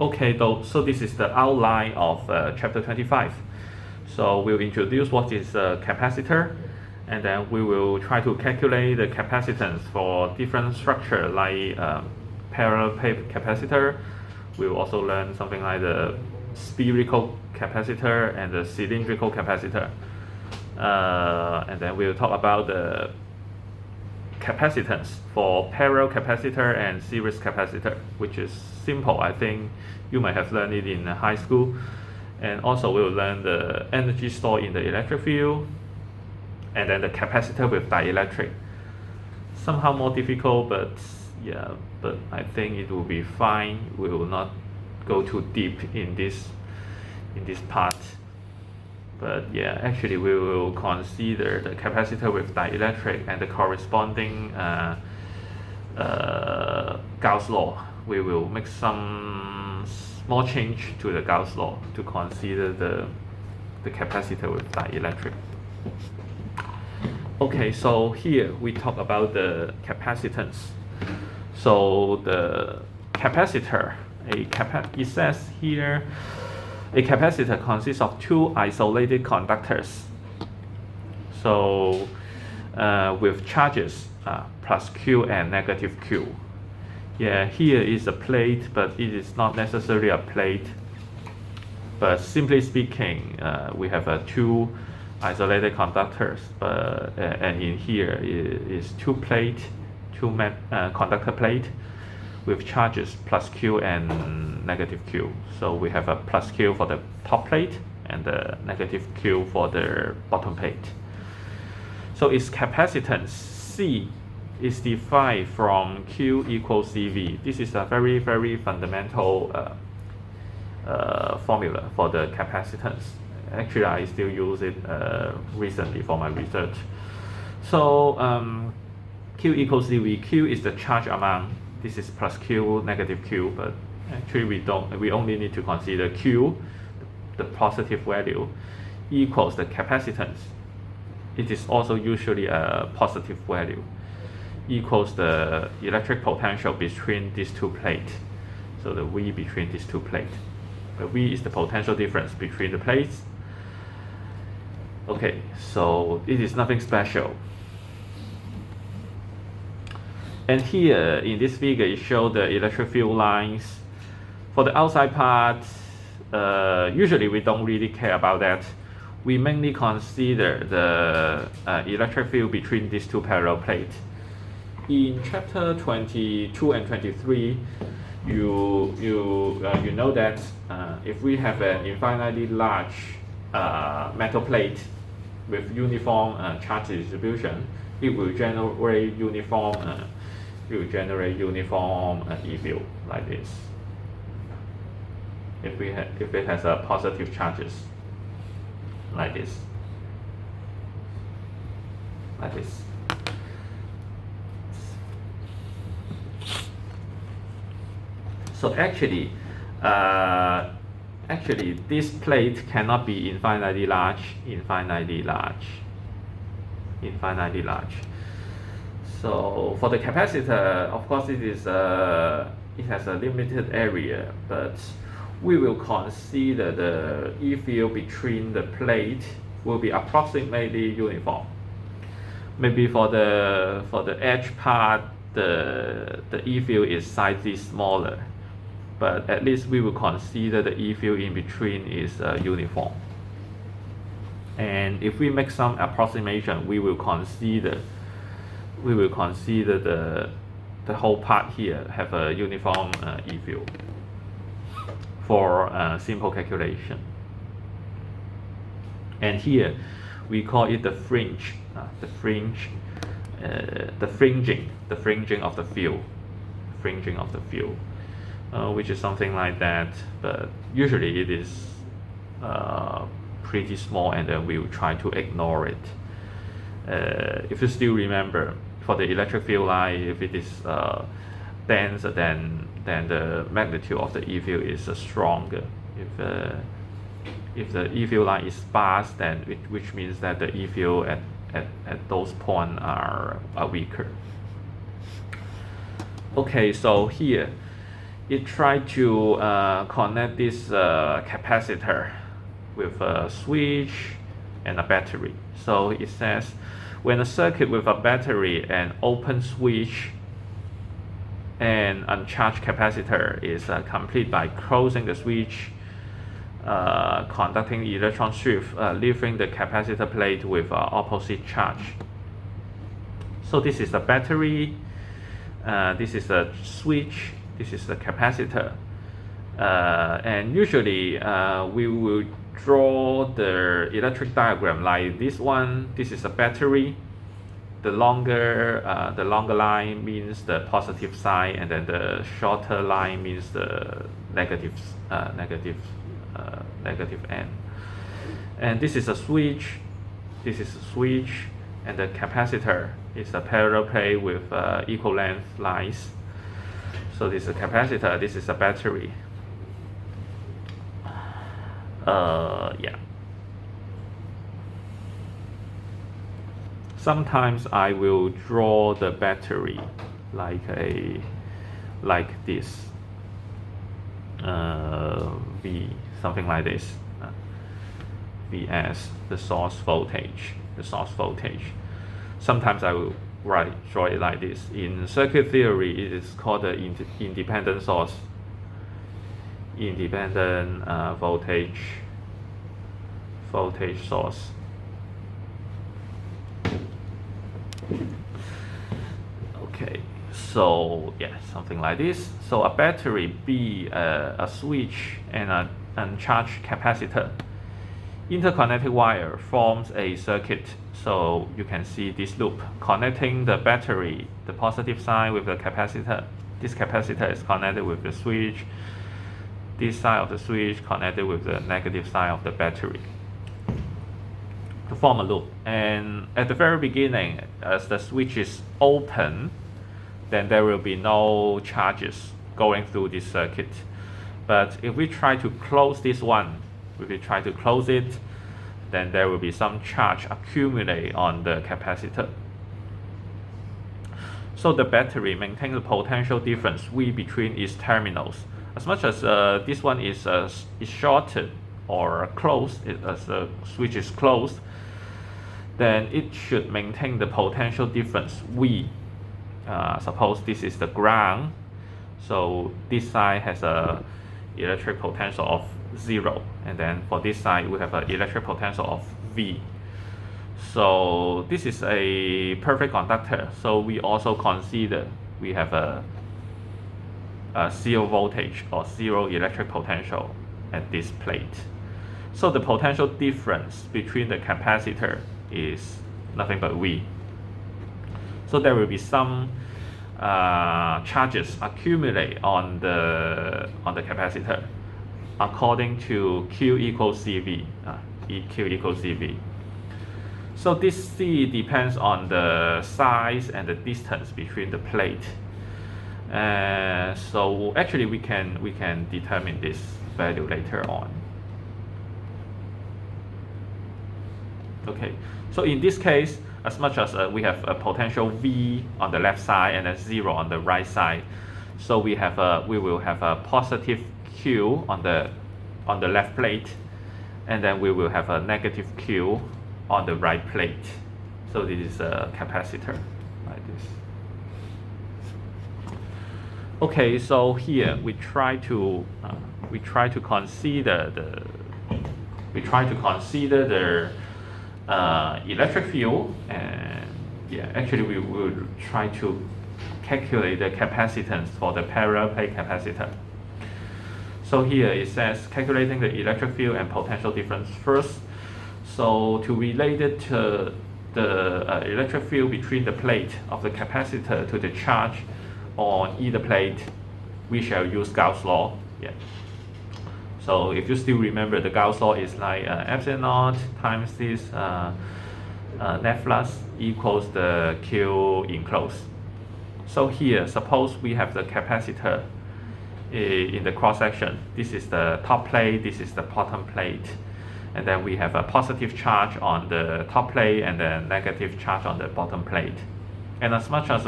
Okay, so this is the outline of chapter 25. So we'll introduce what is a capacitor, and then we will try to calculate the capacitance for different structure like parallel plate capacitor. We will also learn something like the spherical capacitor and the cylindrical capacitor. And then we'll talk about the capacitance for parallel capacitor and series capacitor, which is simple. I think you might have learned it in high school. And also we'll learn the energy stored in the electric field, and then the capacitor with dielectric. Somehow more difficult, but yeah, but I think it will be fine. We will not go too deep in this part. But yeah, actually we will consider the capacitor with dielectric and the corresponding Gauss Law. We will make some small change to the Gauss Law to consider the capacitor with dielectric. Okay, so here we talk about the capacitance. So the capacitor, it says here, a capacitor consists of two isolated conductors. So with charges plus Q and negative Q. Yeah, here is a plate, but it is not necessarily a plate. But simply speaking, we have two isolated conductors, and in here is two conductor plate with charges plus Q and negative Q. So we have a plus Q for the top plate and the negative Q for the bottom plate. So its capacitance C is defined from Q equals CV. This is a very, very fundamental formula for the capacitance. Actually, I still use it recently for my research. So Q equals CV. Q is the charge amount. This is plus Q, negative Q, but actually we only need to consider Q, the positive value, equals the capacitance. It is also usually a positive value, equals the electric potential between these two plates. So the V between these two plates. The V is the potential difference between the plates. Okay, so it is nothing special. And here in this figure, it shows the electric field lines. For the outside part, usually we don't really care about that. We mainly consider the electric field between these two parallel plates. In chapter 22 and 23, you know that if we have an infinitely large metal plate with uniform charge distribution, it will generate uniform E field like this. If it has a positive charges like this. So actually this plate cannot be infinitely large. So for the capacitor, of course, it has a limited area, but we will consider the E field between the plate will be approximately uniform. Maybe for the edge part, the E field is slightly smaller, but at least we will consider the E field in between is uniform. And if we make some approximation, we will consider the whole part here have a uniform E field for simple calculation. And here we call it the fringe, the fringing of the field, which is something like that. But usually it is pretty small, and then we will try to ignore it. If you still remember, for the electric field line, if it is denser, then the magnitude of the E field is stronger. If the E field line is sparse, then which means that the E field at those points are weaker. Okay, so here it tried to connect this capacitor with a switch and a battery. So it says when a circuit with a battery and open switch and uncharged capacitor is complete by closing the switch, conducting electron shift, leaving the capacitor plate with opposite charge. So this is the battery, this is a switch, this is the capacitor, and usually we will draw the electric diagram like this one. This is a battery. The longer line means the positive side, and then the shorter line means the negative end. And this is a switch. This is a switch, and the capacitor is a parallel plate with equal length lines. So this is a capacitor. This is a battery. Yeah. Sometimes I will draw the battery like this, V, something like this, Vs, the source voltage. Sometimes I will draw it like this. In circuit theory, it is called the independent source, voltage source. Okay, so yeah, something like this. So a battery be a switch and an uncharged capacitor. Interconnected wire forms a circuit. So you can see this loop connecting the battery, the positive side, with the capacitor. This capacitor is connected with the switch. This side of the switch connected with the negative side of the battery to form a loop. And at the very beginning, as the switch is open, then there will be no charges going through this circuit. But if we try to close this one, if we try to close it, then there will be some charge accumulate on the capacitor. So the battery maintains the potential difference V between its terminals. As much as this one is shorted or closed, as the switch is closed, then it should maintain the potential difference V. Suppose this is the ground, so this side has a electric potential of 0, and then for this side we have an electric potential of V. So this is a perfect conductor, so we also consider we have a 0 voltage or 0 electric potential at this plate. So the potential difference between the capacitor is nothing but V. So there will be some charges accumulate on the capacitor according to Q equals CV, Q equals CV. So this C depends on the size and the distance between the plate. So actually we can determine this value later on. Okay, so in this case, as much as we have a potential V on the left side and a 0 on the right side, so we will have a positive Q on the left plate, and then we will have a negative Q on the right plate. So this is a capacitor like this. Okay, so here we try to consider the electric field, and yeah, actually we will try to calculate the capacitance for the parallel plate capacitor. So here it says calculating the electric field and potential difference first. So to relate it to the electric field between the plate of the capacitor to the charge on either plate, we shall use Gauss Law. Yeah. So if you still remember, the Gauss Law is like epsilon naught times this net flux equals the Q enclosed. So here, suppose we have the capacitor in the cross section. This is the top plate, this is the bottom plate, and then we have a positive charge on the top plate and a negative charge on the bottom plate. And as much as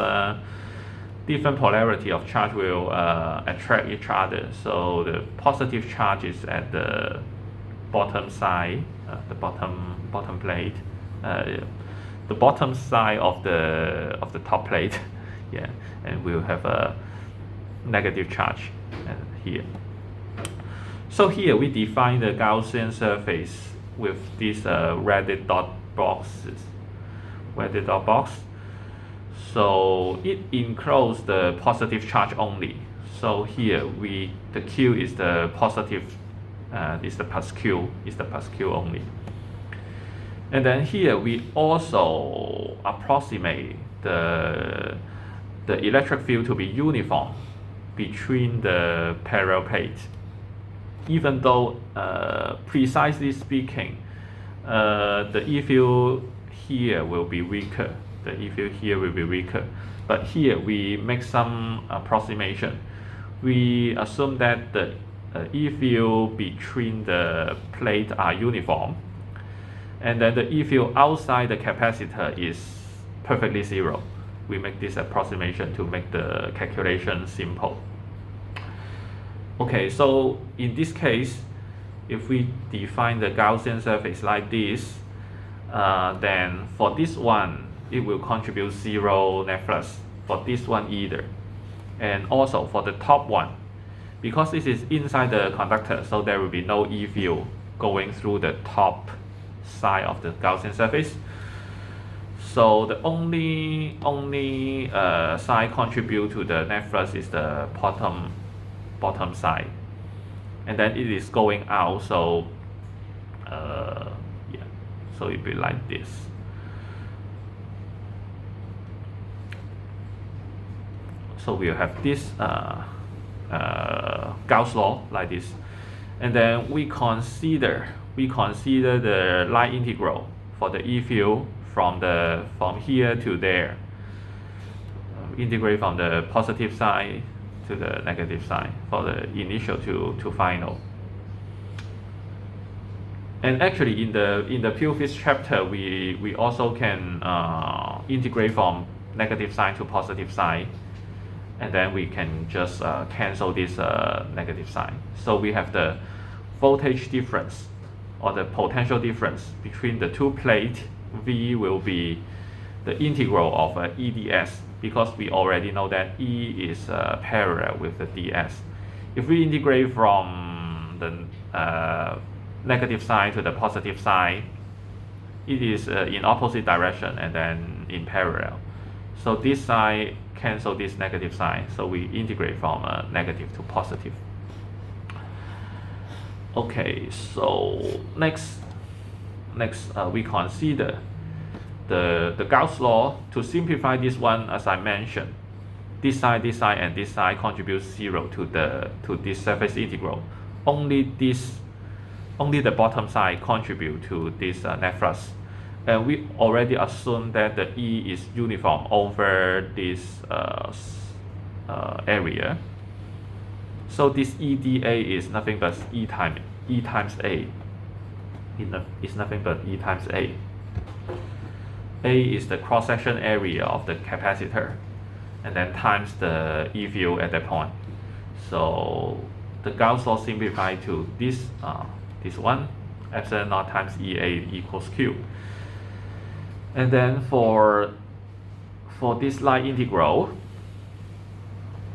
different polarity of charge will attract each other. So the positive charge is at the bottom side, the bottom plate, the bottom side of the top plate, yeah, and we'll have a negative charge here. So here we define the Gaussian surface with these red dot boxes, red dot box. So it encloses the positive charge only. So here the Q is the positive, is the plus Q, only. And then here we also approximate the electric field to be uniform between the parallel plates. Even though precisely speaking, the E field here will be weaker. But here we make some approximation. We assume that the E field between the plate are uniform, and then the E field outside the capacitor is perfectly zero. We make this approximation to make the calculation simple. Okay, so in this case, if we define the Gaussian surface like this, then for this one, it will contribute zero net flux. For this one either. And also for the top one, because this is inside the conductor, so there will be no E field going through the top side of the Gaussian surface. So the only side contribute to the net flux is the bottom side, and then it is going out. So yeah, so it will be like this. So we'll have this Gauss law like this, and then we consider the line integral for the E field from here to there. Integrate from the positive side to the negative side for the initial to final. And actually in the pure physics chapter, we also can integrate from negative side to positive side, and then we can just cancel this negative sign. So we have the voltage difference or the potential difference between the two plates. V will be the integral of EDS, because we already know that E is parallel with the DS. If we integrate from the negative side to the positive side, it is in opposite direction and then in parallel. So this side cancel this negative sign, so we integrate from negative to positive. Okay, so next we consider the Gauss law. To simplify this one, as I mentioned, this side, and this side contribute zero to this surface integral. Only the bottom side contribute to this net flux. And we already assume that the E is uniform over this area. So this EDA is nothing but E times A. It's nothing but E times A. A is the cross-section area of the capacitor, and then times the E field at that point. So the Gauss law simplified to this one, epsilon naught times EA equals Q. And then for this line integral,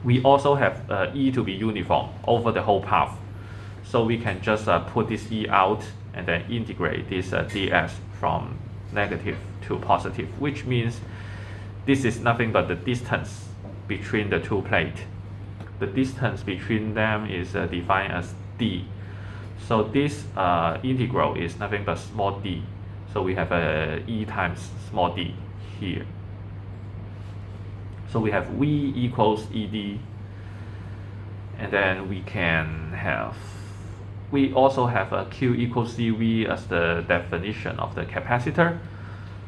we also have E to be uniform over the whole path. So we can just put this E out and then integrate this ds from negative to positive, which means this is nothing but the distance between the two plates. The distance between them is defined as d. So this integral is nothing but small d. So we have E times small d here. So we have V equals ED, and then we also have a Q equals CV as the definition of the capacitor.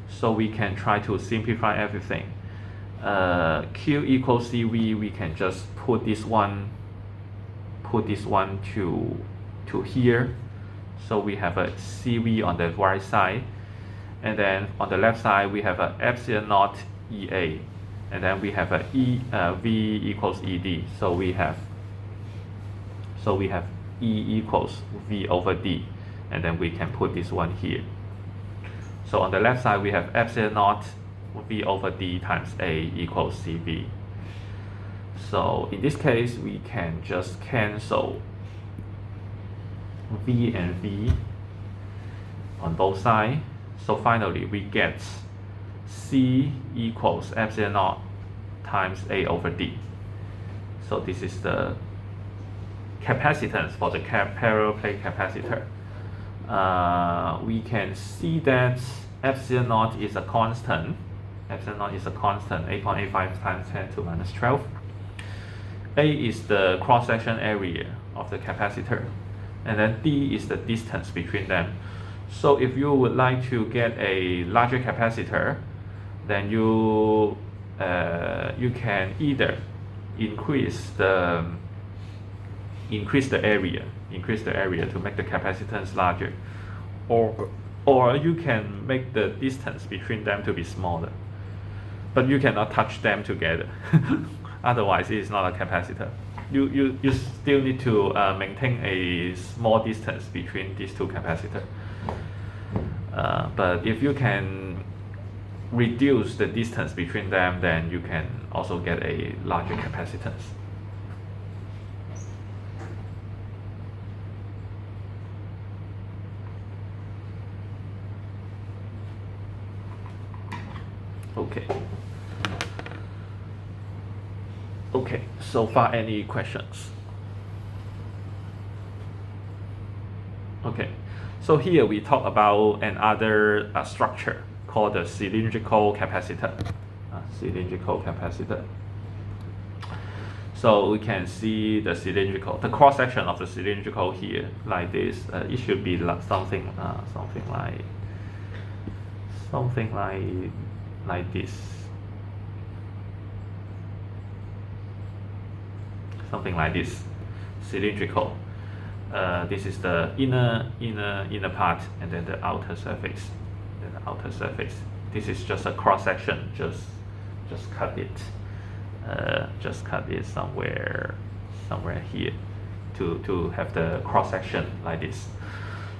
So we can try to simplify everything. Q equals CV, we can just put this one to here. So we have a CV on the right side, and then on the left side we have a epsilon naught EA, and then we have a V equals ED. So we have E equals V over D, and then we can put this one here. So on the left side we have epsilon naught V over D times A equals CV. So in this case we can just cancel V and V on both sides. So finally we get C equals epsilon naught times A over D. So this is the capacitance for the parallel plate capacitor. We can see that epsilon naught is a constant. Epsilon naught is a constant, 8.85 times 10 to minus 12. A is the cross-section area of the capacitor, and then D is the distance between them. So if you would like to get a larger capacitor, then you can either increase the area to make the capacitance larger, or you can make the distance between them to be smaller, but you cannot touch them together. Otherwise it is not a capacitor. You still need to maintain a small distance between these two capacitors. But if you can reduce the distance between them, then you can also get a larger capacitance. Okay, so far any questions? Okay, so here we talk about another structure called the cylindrical capacitor. So we can see the cross section of the cylindrical here like this. It should be something like this. Something like this, cylindrical. This is the inner part, and then the outer surface. This is just a cross section. Just cut it. Just cut it somewhere here to have the cross section like this.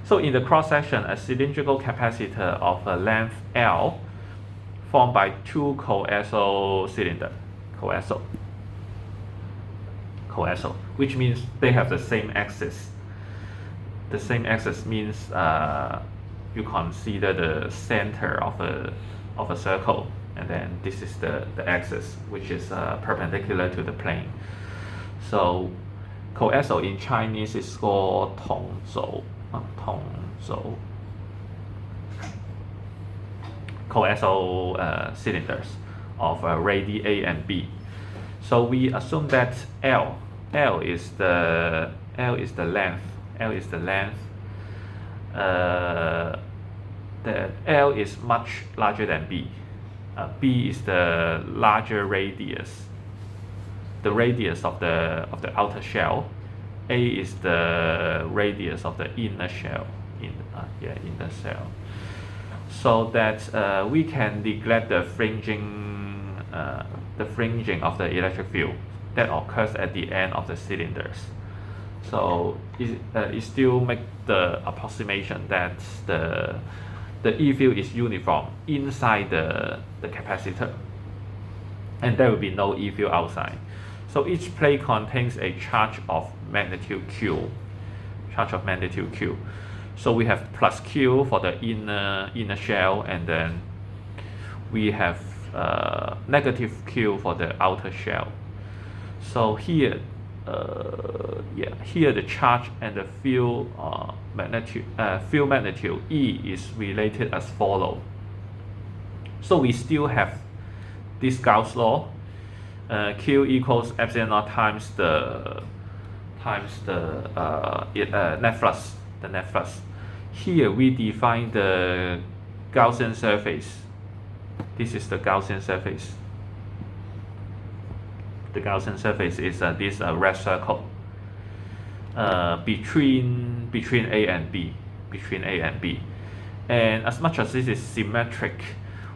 So in the cross section, a cylindrical capacitor of a length L formed by two coaxial cylinders. Coaxial, which means they have the same axis. The same axis means you consider the center of a circle, and then this is the axis which is perpendicular to the plane. So coaxial in Chinese is called 同轴. Coaxial cylinders of radii A and B. So we assume that L is the length. The L is much larger than B. B is the larger radius. The radius of the outer shell. A is the radius of the inner shell. Inner shell. So that we can neglect the fringing of the electric field that occurs at the end of the cylinders. So it still make the approximation that the E field is uniform inside the capacitor, and there will be no E field outside. So each plate contains a charge of magnitude Q. So we have plus Q for the inner shell, and then we have negative Q for the outer shell. So here the charge and the field magnitude E is related as follow. So we still have this Gauss law. Q equals epsilon naught times the net flux. The net flux. Here we define the Gaussian surface. This is the Gaussian surface. The Gaussian surface is this red circle between A and B. And as much as this is symmetric,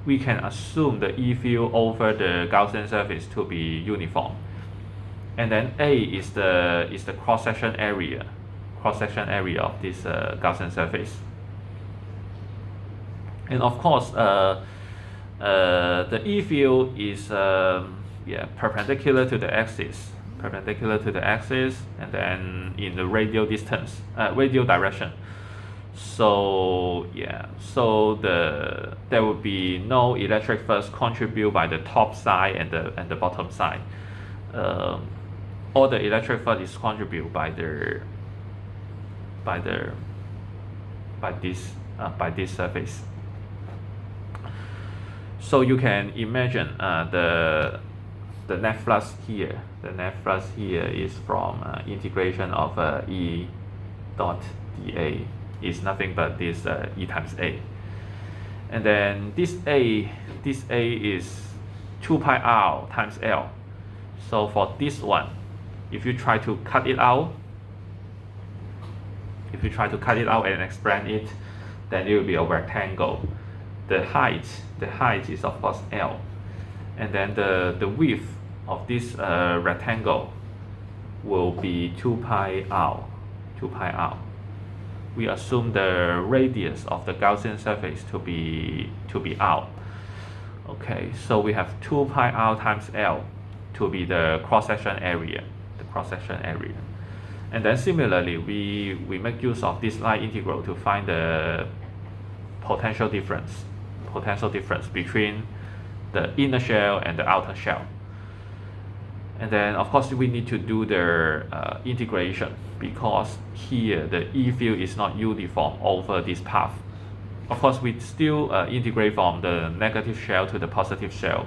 we can assume the E field over the Gaussian surface to be uniform. And then A is the cross-section area of this Gaussian surface. And of course, the E field is perpendicular to the axis, and then in the radial direction. So there will be no electric flux contributed by the top side and the bottom side. All the electric flux is contributed by this surface. So you can imagine the net flux here. The net flux here is from integration of E dot dA is nothing but this E times A. And then this A is 2 pi R times L. So for this one, if you try to cut it out, and expand it, then it will be a rectangle. The height is of course L, and then the width of this rectangle will be 2 pi R. We assume the radius of the Gaussian surface to be R. Okay, so we have 2 pi R times L to be the cross-section area. And then similarly, we make use of this line integral to find the potential difference between the inner shell and the outer shell. And then of course we need to do the integration, because here the E field is not uniform over this path. Of course we still integrate from the negative shell to the positive shell,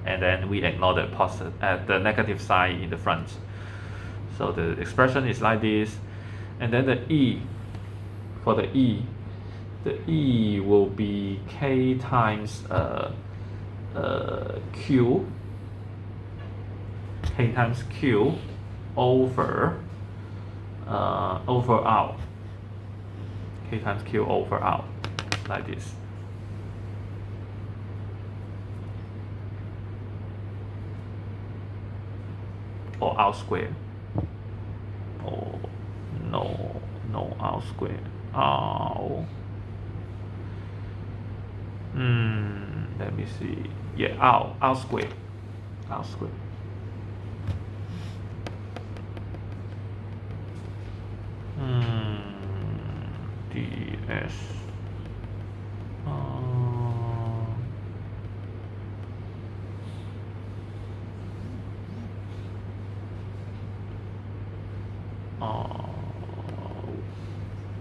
and then we ignore the negative sign in the front. So the expression is like this. And then the E will be K times Q over R. K times Q over R, like this. Or R squared. Oh no, R squared. Let me see. Yeah, R squared. ds.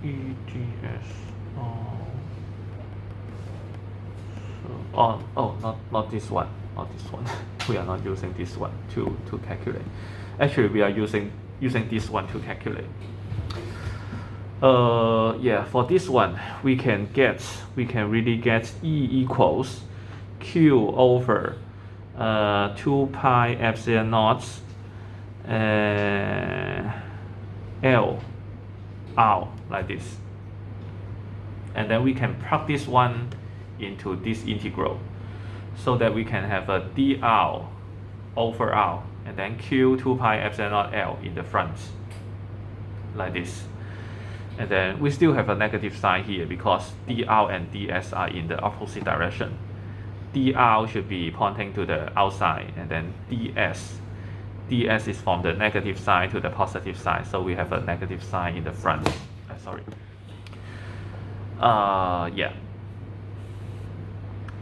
EDS. Not this one. We are not using this one to calculate. Actually, we are using this one to calculate. For this one, we can really get E equals Q over 2 pi epsilon naught L R, like this. And then we can plug this one into this integral, so that we can have a dr over R, and then Q 2 pi epsilon naught L in the front, like this. And then we still have a negative sign here because dr and ds are in the opposite direction. dr should be pointing to the outside, and then ds is from the negative side to the positive side, so we have a negative sign in the front.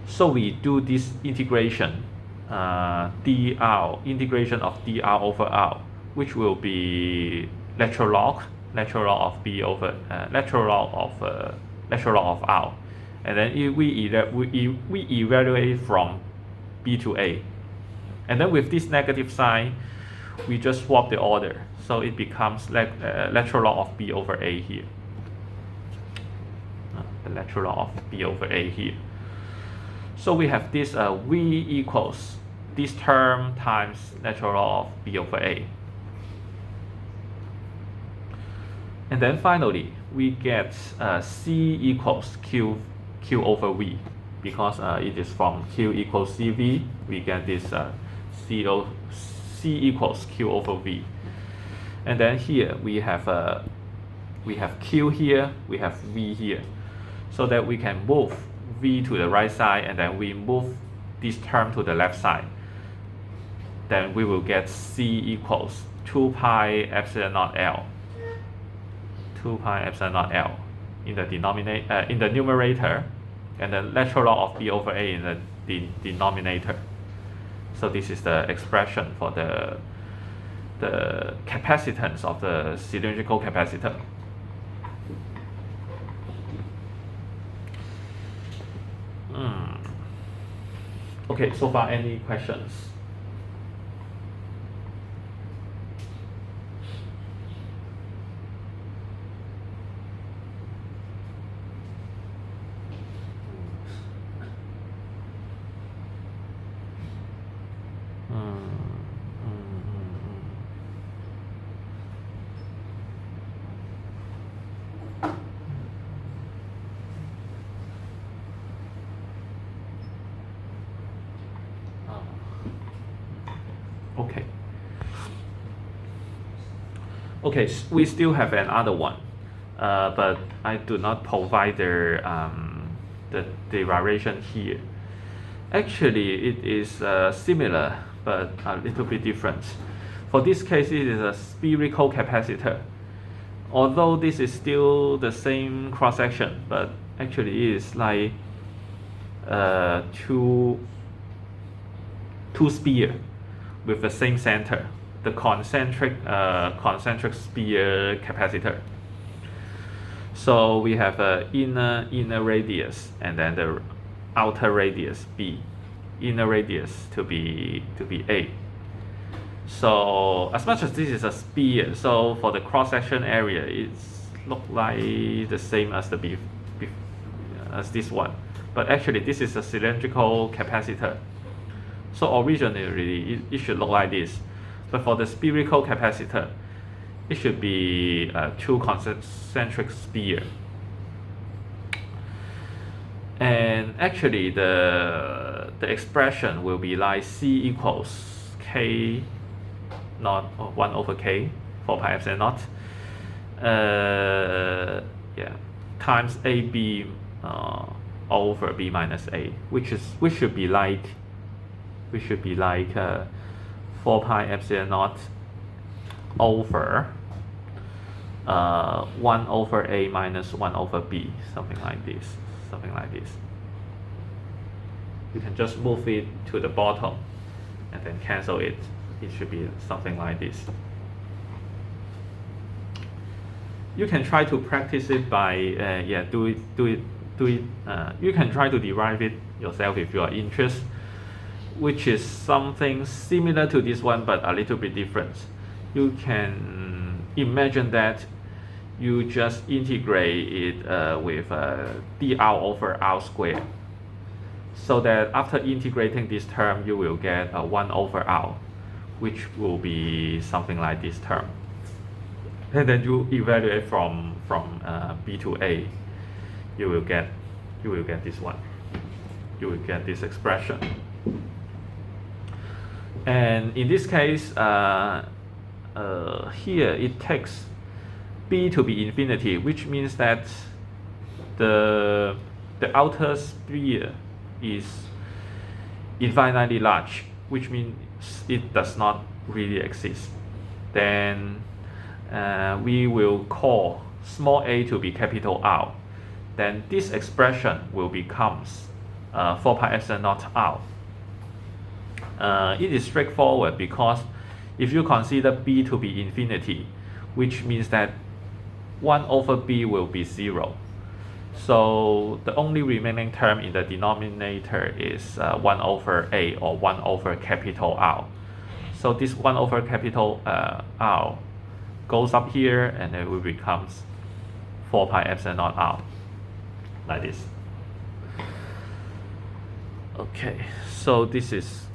So we do this integration, integration of dr over R, which will be lateral log of B over lateral log of R, and then we evaluate from B to A, and then with this negative sign, we just swap the order, so it becomes lateral log of B over A here. The lateral log of B over A here. So we have this V equals this term times lateral log of B over A. And then finally, we get C equals Q over V. because it is from Q equals CV, we get this C equals Q over V. And then here we have Q here, we have V here, so that we can move V to the right side, and then we move this term to the left side. Then we will get C equals 2 pi epsilon naught L. 2 pi epsilon naught L in the numerator, and the lateral law of B over A in the denominator. So this is the expression for the capacitance of the cylindrical capacitor. Okay, so far any questions? Okay, we still have another one, but I do not provide the derivation here. Actually, it is similar, but a little bit different. For this case, it is a spherical capacitor. Although this is still the same cross-section, but actually it is like two spheres with the same center. The concentric sphere capacitor. So we have an inner radius and then the outer radius B. Inner radius to be A. So as much as this is a sphere, so for the cross section area, it's look like the same as as this one. But actually, this is a cylindrical capacitor. So originally, it should look like this. But for the spherical capacitor, it should be two concentric spheres. And actually, the expression will be like C equals K naught, or 1 over K, 4 pi epsilon naught, times AB over B minus A, which should be like 4 pi epsilon naught over 1 over A minus 1 over B, something like this. You can just move it to the bottom and then cancel it. It should be something like this. You can try to practice it by do it. You can try to derive it yourself if you are interested, which is something similar to this one but a little bit different. You can imagine that you just integrate it with dr over r squared, so that after integrating this term you will get 1 over r, which will be something like this term. And then you evaluate from B to A, you will get this one. You will get this expression. And in this case, here it takes B to be infinity, which means that the outer sphere is infinitely large, which means it does not really exist. Then we will call small a to be capital R. Then this expression will become 4 pi epsilon naught R. It is straightforward because if you consider B to be infinity, which means that 1 over B will be 0. So the only remaining term in the denominator is 1 over A, or 1 over capital R. So this 1 over capital R goes up here and it will become 4 pi epsilon naught R, like this. Okay, so this is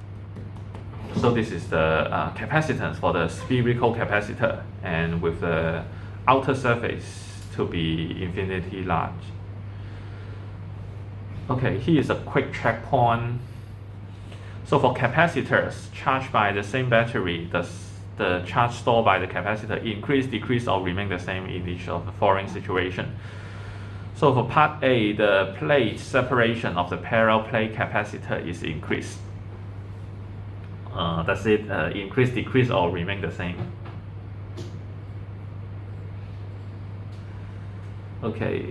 the capacitance for the spherical capacitor, and with the outer surface to be infinitely large. Okay, here is a quick checkpoint. So for capacitors charged by the same battery, does the charge stored by the capacitor increase, decrease, or remain the same in each of the following situation? So for part A, the plate separation of the parallel plate capacitor is increased. Does it increase, decrease, or remain the same? Okay.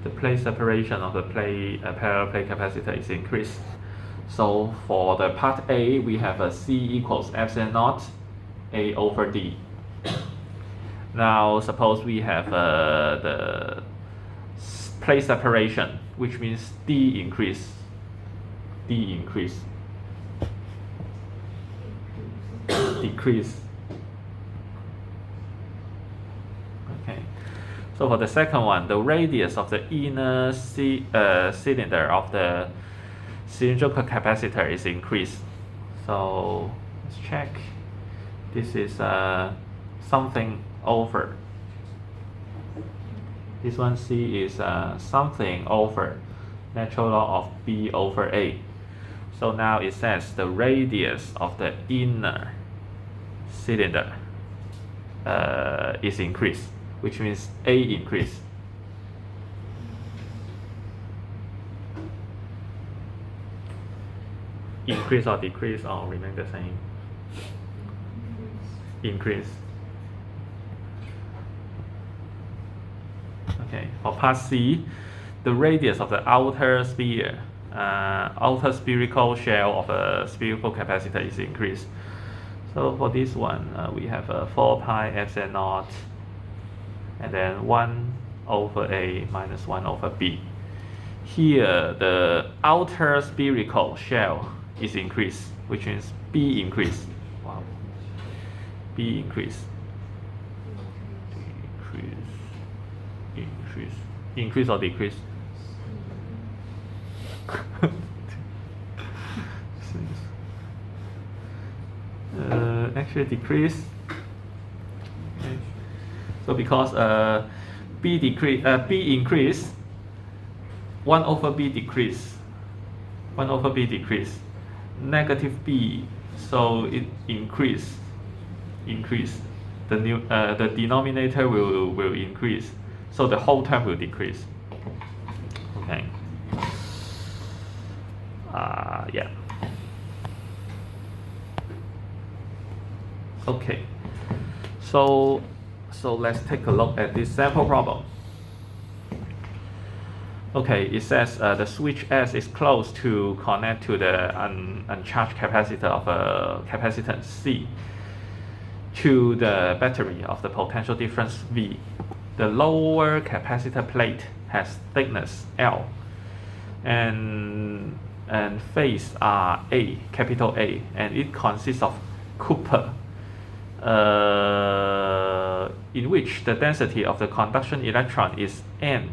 The plate separation of the parallel plate capacitor is increased. So for the part A, we have a C equals epsilon naught A over D. Now suppose we have the plate separation, which means D increase. Decrease. Okay. So for the second one, the radius of the inner cylinder of the cylindrical capacitor is increased. So let's check. This is something over. This one C is something over natural log of B over A. So now it says the radius of the inner cylinder is increased, which means A increase. Increase or decrease or remain the same? Increase. Okay, for part C, the radius of the outer spherical shell of a spherical capacitor is increased. So for this one, we have a 4 pi epsilon naught, and then 1 over A minus 1 over B. Here, the outer spherical shell is increased, which means B increase. Wow. B increase. Increase or decrease? Actually decrease. Okay. So because B increase, 1 over B decrease. 1 over B decrease. Negative B, so it increase. The denominator will increase, so the whole term will decrease. Okay. Yeah. Okay. So let's take a look at this sample problem. Okay, it says the switch S is closed to connect to the uncharged capacitor of a capacitance C to the battery of the potential difference V. The lower capacitor plate has thickness L and phase are A, capital A, and it consists of copper, in which the density of the conduction electron is N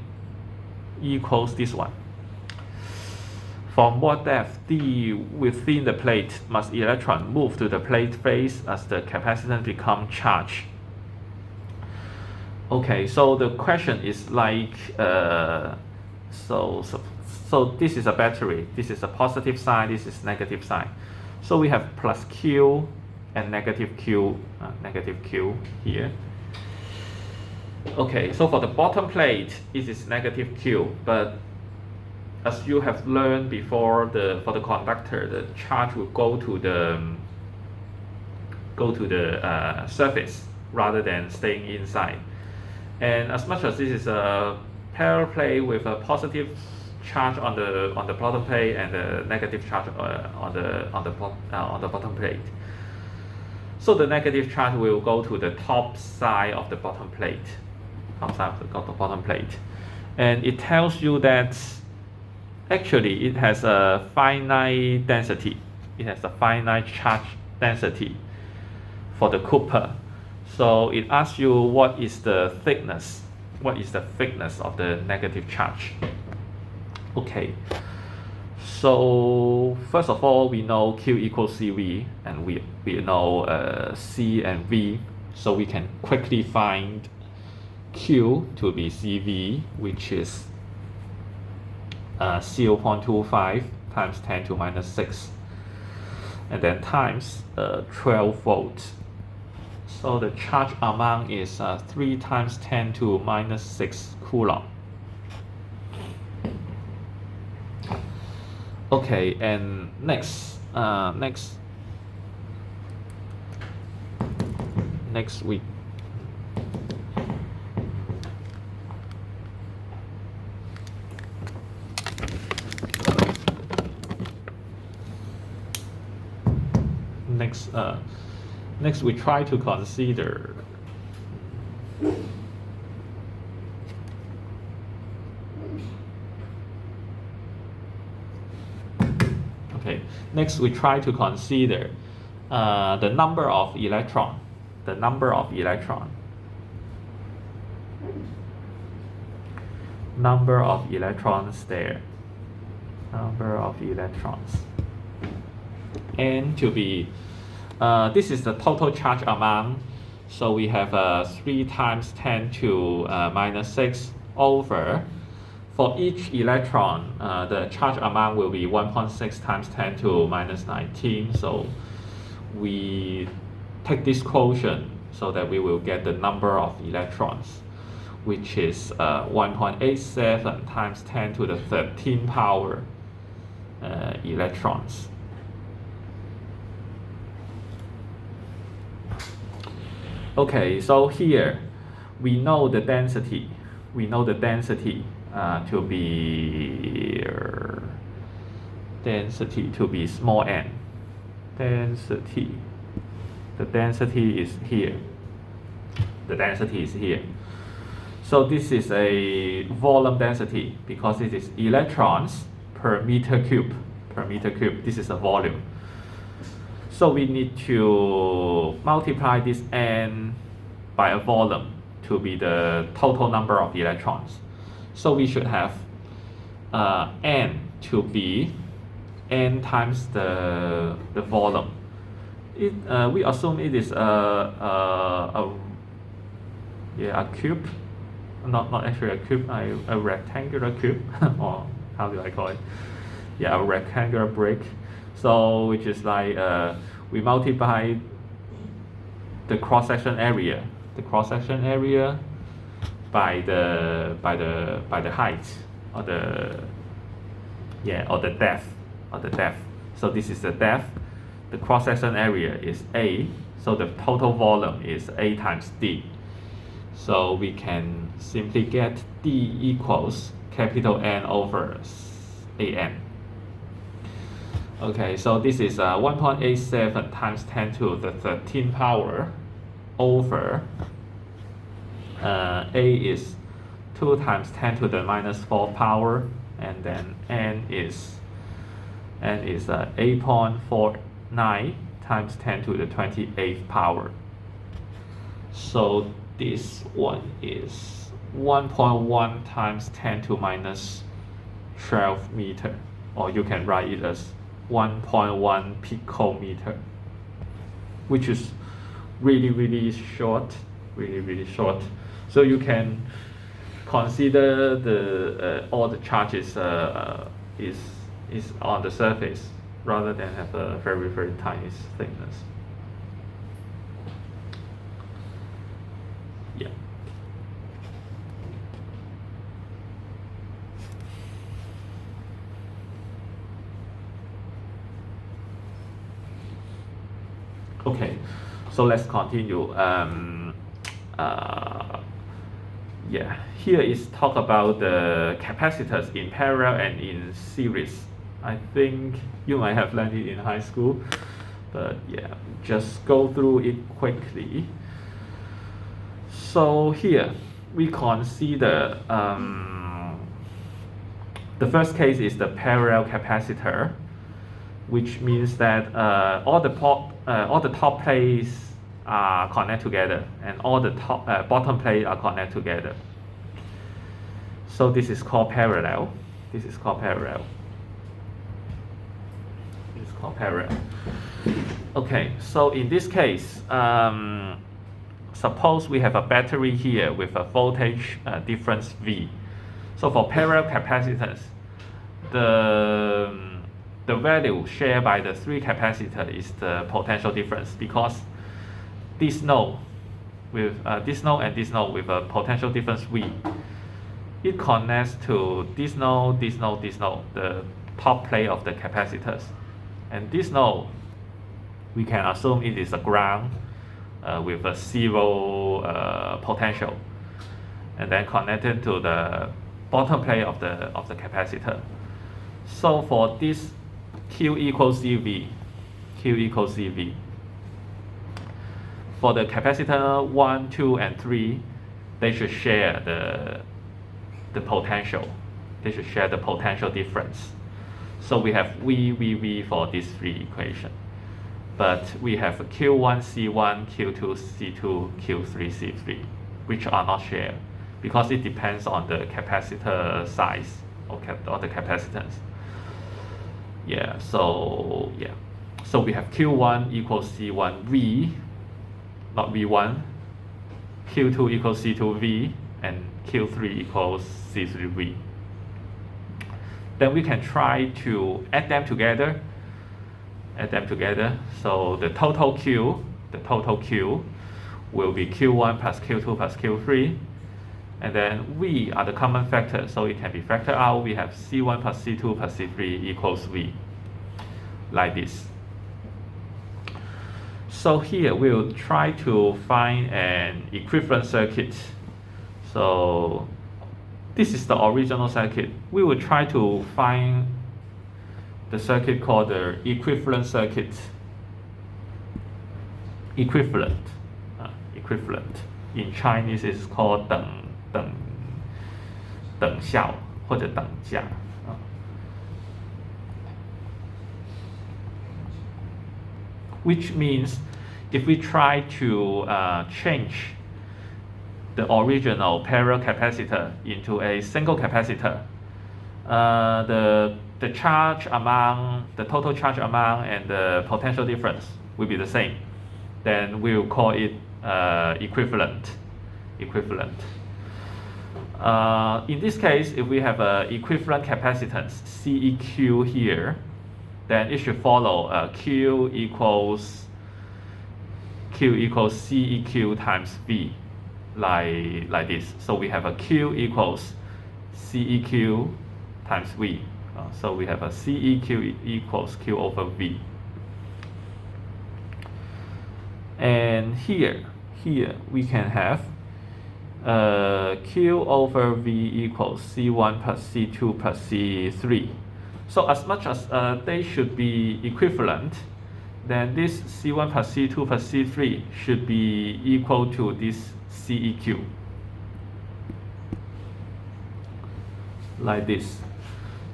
equals this one. From what depth D within the plate must electron move to the plate face as the capacitance become charged? Okay, so the question is like, so this is a battery, this is a positive sign, this is negative sign. So we have plus Q and negative Q here. Okay, so for the bottom plate, it is negative Q, but as you have learned before, for the conductor, the charge will go to the surface rather than staying inside. And as much as this is a parallel plate with a positive charge on the bottom plate and a negative charge on the bottom plate, so the negative charge will go to the top side of the bottom plate, and it tells you that actually it has a finite density. It has a finite charge density for the copper. So it asks you what is the thickness of the negative charge. Okay, so first of all, we know Q equals CV, and we know C and V, so we can quickly find Q to be CV, which is 0.25 times 10 to minus 6, and then times 12 volts. So the charge amount is 3 times 10 to minus 6 coulomb. Okay, and next week. Next we try to consider Next we try to consider the number of electrons there. Number of electrons. N to be this is the total charge amount, so we have 3 times 10 to minus 6 over, for each electron the charge amount will be 1.6 times 10 to minus 19, so we take this quotient so that we will get the number of electrons, which is 1.87 times 10 to the 13 power electrons. Okay, so here we know the density. To be small n. The density is here. So this is a volume density because it is electrons per meter cube. This is a volume. So we need to multiply this n by a volume to be the total number of electrons. So we should have n to be n times the volume. We assume it is a cube, not actually a cube, a rectangular cube, or how do I call it? Yeah, a rectangular brick. So which is like we multiply the cross section area by the height or the depth. So this is the depth. The cross section area is A. So the total volume is A times D. So we can simply get D equals capital N over AN. Okay, so this is 1.87 times 10 to the 13 power over A is 2 times 10 to the minus 4 power, and then N is 8.49 times 10 to the 28th power. So this one is 1.1 times 10 to minus 12 meter, or you can write it as 1.1 picometer, which is really short. So you can consider the all the charges is on the surface rather than have a very tiny thickness. Yeah. Okay, so let's continue. Here is talk about the capacitors in parallel and in series. I think you might have learned it in high school, but yeah, just go through it quickly. So here we consider the first case is the parallel capacitor, which means that all the top plates are connected together and all the bottom plates are connected together. So this is called parallel. Okay, so in this case, suppose we have a battery here with a voltage difference V. So for parallel capacitance, the value shared by the three capacitors is the potential difference, because this node with this node and this node with a potential difference V, it connects to this node, this node, this node, the top plate of the capacitors. And this node, we can assume it is a ground with a zero potential, and then connected to the bottom plate of the capacitor. So for this Q equals CV, Q equals CV. For the capacitor 1, 2, and 3, they should share the potential. They should share the potential difference. So we have V for these three equations. But we have Q1, C1, Q2, C2, Q3, C3, which are not shared, because it depends on the capacitor size or the capacitance. So we have Q1 equals C1 V, not V1, Q2 equals C2 V, and Q3 equals C3 V. Then we can try to add them together. So the total Q will be Q1 plus Q2 plus Q3. And then V are the common factors, so it can be factored out. We have C1 plus C2 plus C3 equals V, like this. So here we'll try to find an equivalent circuit. So this is the original circuit. We will try to find the circuit called the equivalent circuit. Equivalent. In Chinese is called 等效或者等价。Which means if we try to change the original parallel capacitor into a single capacitor, the charge amount, the total charge amount, and the potential difference will be the same. Then we'll call it equivalent. In this case, if we have an equivalent capacitance CEQ here, then it should follow Q equals CEQ times V, like this. So we have a Q equals CEQ times V. So we have a CEQ equals Q over V. And here we can have Q over V equals C1 plus C2 plus C3. So as much as they should be equivalent, then this C1 plus C2 plus C3 should be equal to this CEQ, like this.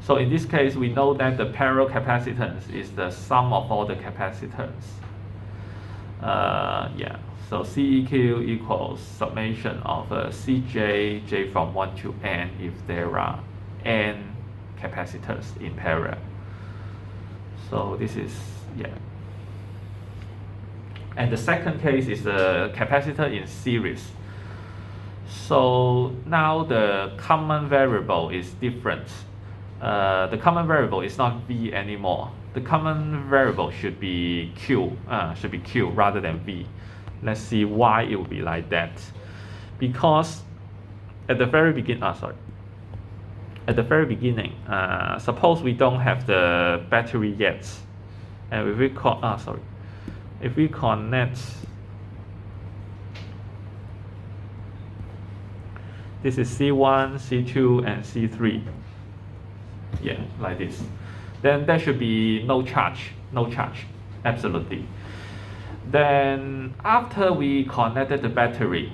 So in this case, we know that the parallel capacitance is the sum of all the capacitors. So CEQ equals summation of Cj from 1 to n if there are n capacitors in parallel. So this is, And the second case is the capacitor in series. So now the common variable is different. The common variable is not V anymore. The common variable should be Q rather than V. Let's see why it will be like that. Because at the very beginning, suppose we don't have the battery yet, and if we connect, this is C1, C2, and C3. Like this. Then there should be no charge, absolutely. Then after we connected the battery,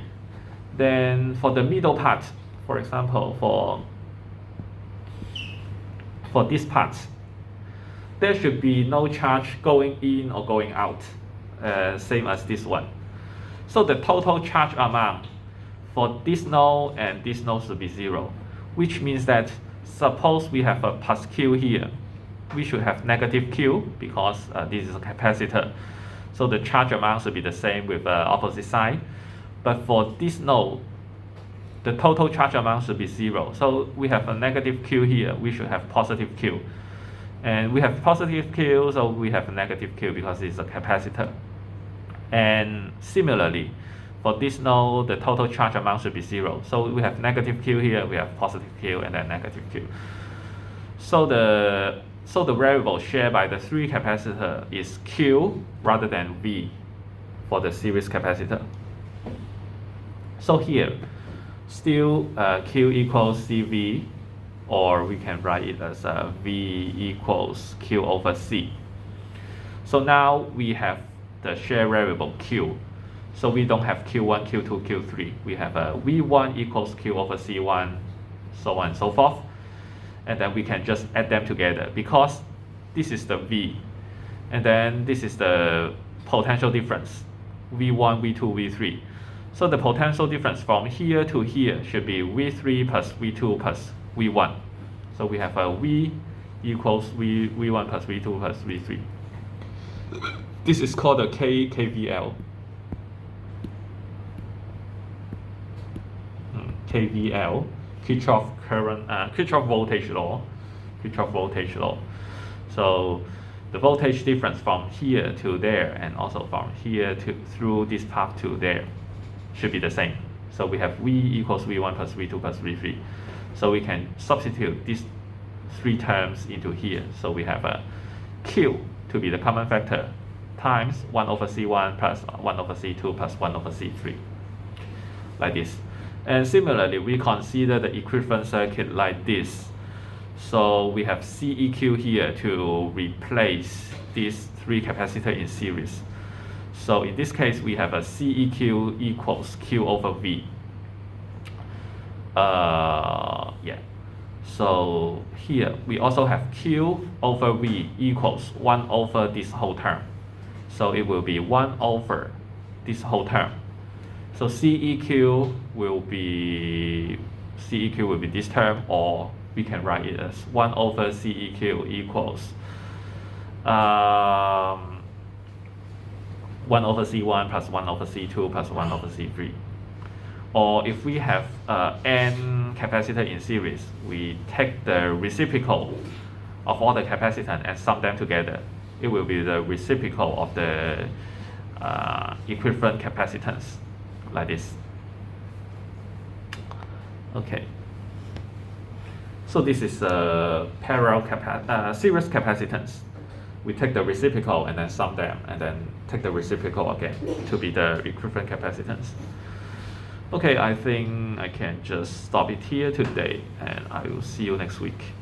then for the middle part, for example, for this part, there should be no charge going in or going out, same as this one. So the total charge amount for this node and this node should be 0, which means that suppose we have a plus Q here, we should have negative Q because this is a capacitor. So the charge amount should be the same with opposite side. But for this node, the total charge amount should be 0. So we have a negative Q here, we should have positive Q. And we have positive Q, so we have a negative Q because it's a capacitor. And similarly, for this node, the total charge amount should be 0. So we have negative Q here, we have positive Q, and then negative Q. So the variable shared by the three capacitor is Q rather than V for the series capacitor. So here, still Q equals CV, or we can write it as V equals Q over C. So now we have the shared variable Q. So we don't have Q1, Q2, Q3. We have V1 equals Q over C1, so on and so forth. And then we can just add them together because this is the V. And then this is the potential difference, V1, V2, V3. So the potential difference from here to here should be V3 plus V2 plus V1. So we have a V equals V1 plus V2 plus V3. This is called the KVL. KVL, Kirchhoff voltage law. Kirchhoff voltage law. So the voltage difference from here to there, and also from here to through this path to there, should be the same. So we have V equals V1 plus V2 plus V3. So we can substitute these three terms into here. So we have a Q to be the common factor times 1 over C1 plus 1 over C2 plus 1 over C3, like this. And similarly, we consider the equivalent circuit like this. So we have CEQ here to replace these three capacitors in series. So in this case, we have a CEQ equals Q over V. So here we also have Q over V equals 1 over this whole term. So it will be 1 over this whole term. So CEQ will be this term, or we can write it as 1 over CEQ equals 1 over C1 plus 1 over C2 plus 1 over C3. Or if we have n capacitor in series, we take the reciprocal of all the capacitance and sum them together. It will be the reciprocal of the equivalent capacitance, like this. Okay. So this is a series capacitance. We take the reciprocal and then sum them, and then take the reciprocal again to be the equivalent capacitance. Okay, I think I can just stop it here today, and I will see you next week.